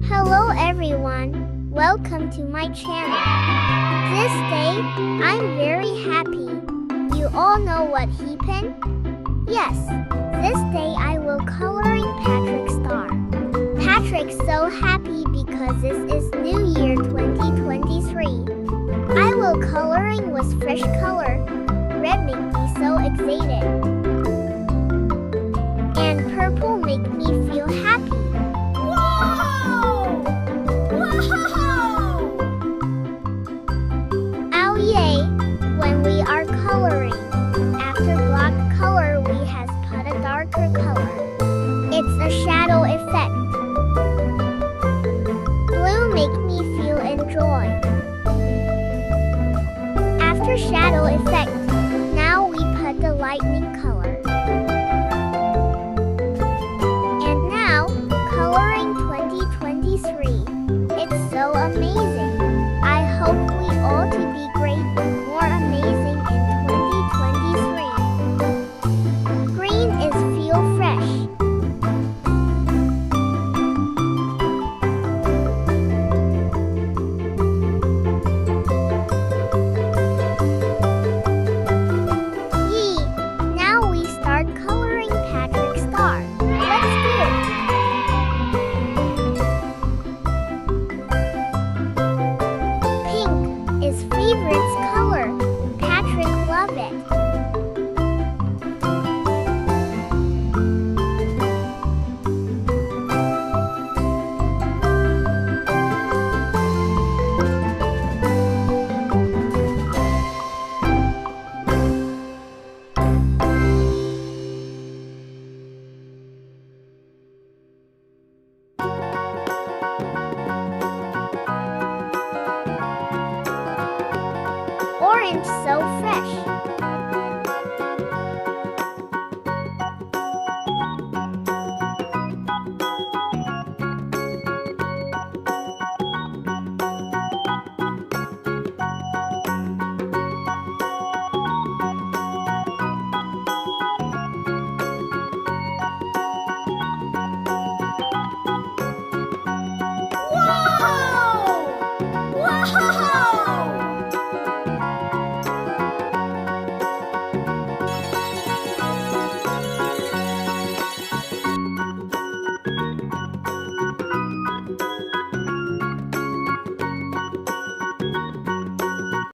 Hello everyone, welcome to my channel. This day, I'm very happy. You all know what happened? Yes, this day I will coloring Patrick's star. Patrick's so happy because this is New Year 2023. I will coloring with fresh color. Red make me so excited. And purple make me feel happy. Oh yay, when we are coloring. After black color we has put a darker color. It's a shadow effect. Blue make me feel enjoy. After shadow effect, now we put the lightning color. And now, coloring 2023. It's so amazing. I hope we all to be great, more amazing in 2023. Green is feel fresh. Yee! Now we start coloring Patrick's star. Let's do it! Pink is favorite's color. Patrick love it. Orange so fresh.